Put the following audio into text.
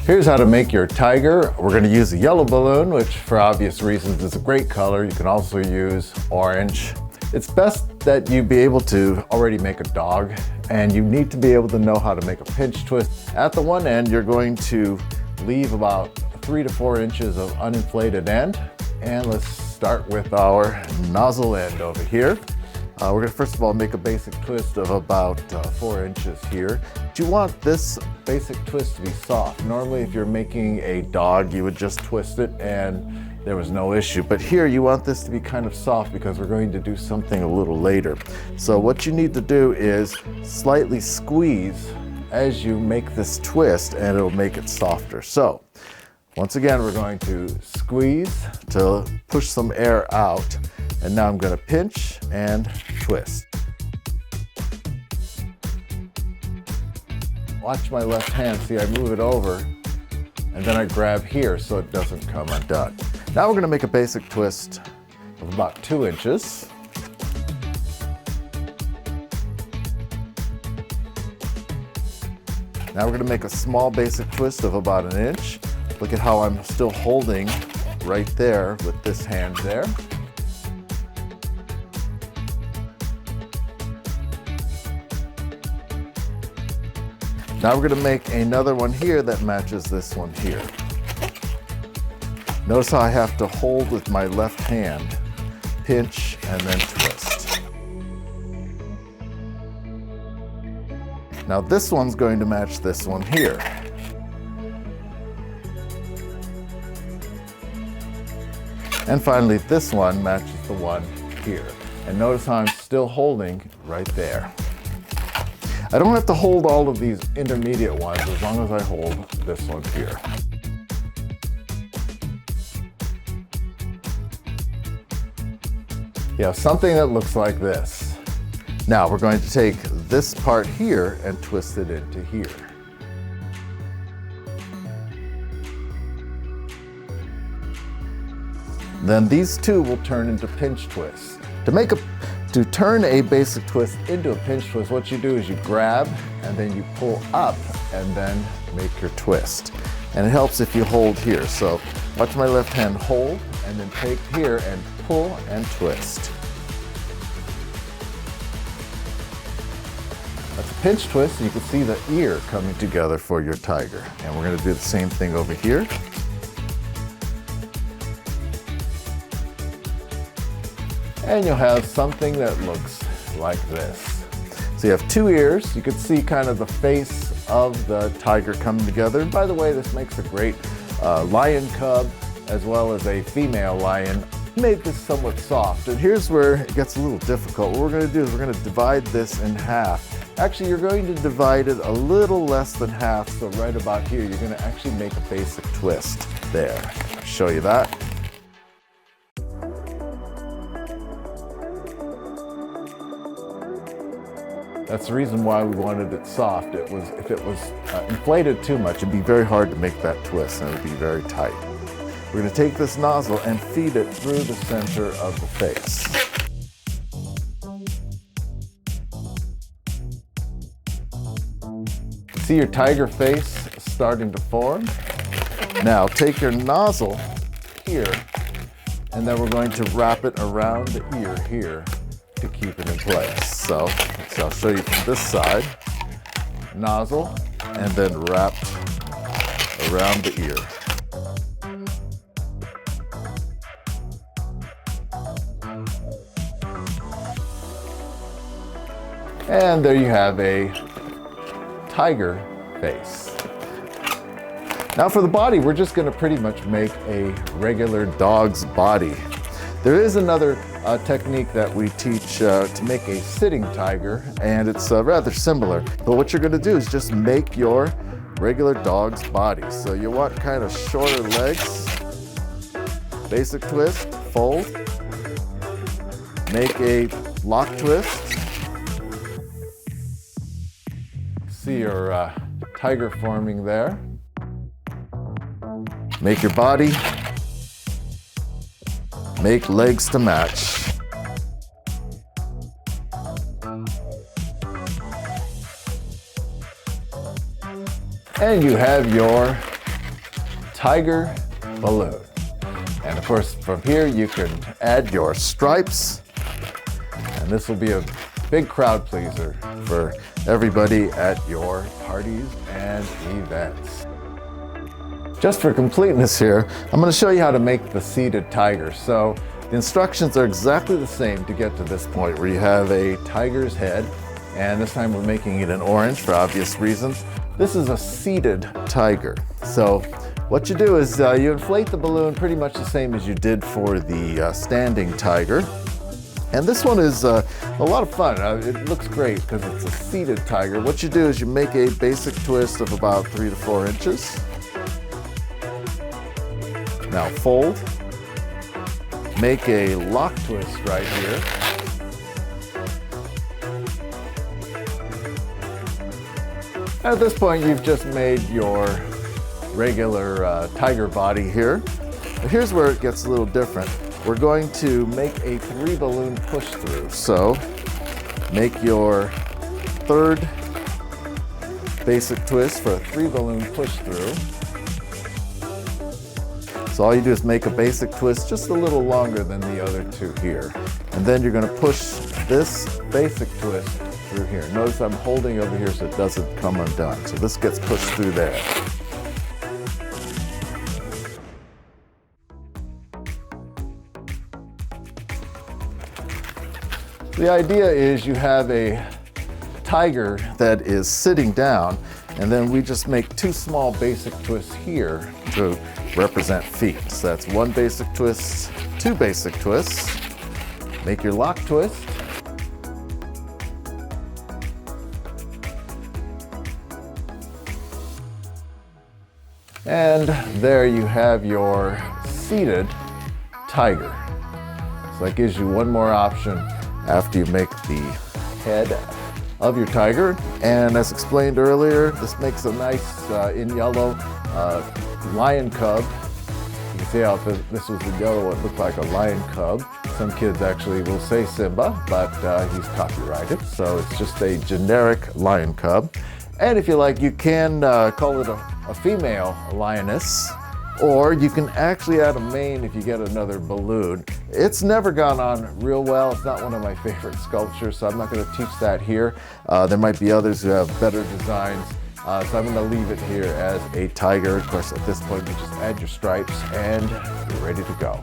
Here's how to make your tiger. We're going to use a yellow balloon, which for obvious reasons is a great color. You can also use orange. It's best that you be able to already make a dog, and you need to be able to know how to make a pinch twist. At the one end, you're going to leave about 3 to 4 inches of uninflated end. And let's start with our nozzle end over here. We're going to first of all make a basic twist of about 4 inches here. But you want this basic twist to be soft. Normally if you're making a dog, you would just twist it and there was no issue. But here you want this to be kind of soft because we're going to do something a little later. So what you need to do is slightly squeeze as you make this twist and it'll make it softer. So once again, we're going to squeeze to push some air out. And now I'm going to pinch and twist. Watch my left hand. See, I move it over and then I grab here so it doesn't come undone. Now we're going to make a basic twist of about 2 inches. Now we're going to make a small basic twist of about 1 inch. Look at how I'm still holding right there with this hand there. Now we're going to make another one here that matches this one here. Notice how I have to hold with my left hand, pinch, and then twist. Now this one's going to match this one here. And finally, this one matches the one here. And notice how I'm still holding right there. I don't have to hold all of these intermediate ones as long as I hold this one here. You have something that looks like this. Now we're going to take this part here and twist it into here. Then these two will turn into pinch twists. To turn a basic twist into a pinch twist, what you do is you grab and then you pull up and then make your twist. And it helps if you hold here. So watch my left hand hold and then take here and pull and twist. That's a pinch twist, and you can see the ear coming together for your tiger. And we're going to do the same thing over here. And you'll have something that looks like this. So you have 2 ears. You can see kind of the face of the tiger coming together. And by the way, this makes a great lion cub as well as a female lion. Made this somewhat soft. And here's where it gets a little difficult. What we're going to do is we're going to divide this in half. Actually, you're going to divide it a little less than half. So right about here, you're going to actually make a basic twist there. I'll show you that. That's the reason why we wanted it soft. If it was inflated too much, it'd be very hard to make that twist and it would be very tight. We're going to take this nozzle and feed it through the center of the face. See your tiger face starting to form? Now take your nozzle here and then we're going to wrap it around the ear here to keep it in place. So I'll show you from this side, nozzle, and then wrap around the ear. And there you have a tiger face. Now for the body, we're just going to pretty much make a regular dog's body. There is another technique that we teach to make a sitting tiger, and it's rather similar. But what you're going to do is just make your regular dog's body. So you want kind of shorter legs, basic twist, fold, make a lock twist. See your tiger forming there. Make your body. Make legs to match. And you have your tiger balloon. And of course, from here you can add your stripes, and this will be a big crowd pleaser for everybody at your parties and events. Just for completeness here, I'm going to show you how to make the seated tiger. So the instructions are exactly the same to get to this point where you have a tiger's head, and this time we're making it in orange for obvious reasons. This is a seated tiger. So what you do is you inflate the balloon pretty much the same as you did for the standing tiger. And this one is a lot of fun. It looks great because it's a seated tiger. What you do is you make a basic twist of about 3 to 4 inches. Now fold. Make a lock twist right here. At this point, you've just made your regular tiger body here. But here's where it gets a little different. We're going to make a 3 balloon push through. So make your third basic twist for a 3 balloon push through. So all you do is make a basic twist just a little longer than the other 2 here. And then you're going to push this basic twist through here. Notice I'm holding over here so it doesn't come undone. So this gets pushed through there. The idea is you have a tiger that is sitting down, and then we just make 2 small basic twists here to represent feet. So that's 1 basic twist, 2 basic twists. Make your lock twist. And there you have your seated tiger. So that gives you 1 more option after you make the head of your tiger. And as explained earlier, this makes a nice, in yellow, lion cub. You can see how if this was in yellow, it looked like a lion cub. Some kids actually will say Simba, but he's copyrighted, so it's just a generic lion cub. And if you like, you can call it a female lioness, or you can actually add a mane if you get another balloon. It's never gone on real well. It's not one of my favorite sculptures, so I'm not going to teach that here. There might be others who have better designs, so I'm going to leave it here as a tiger. Of course, at this point, you just add your stripes and you're ready to go.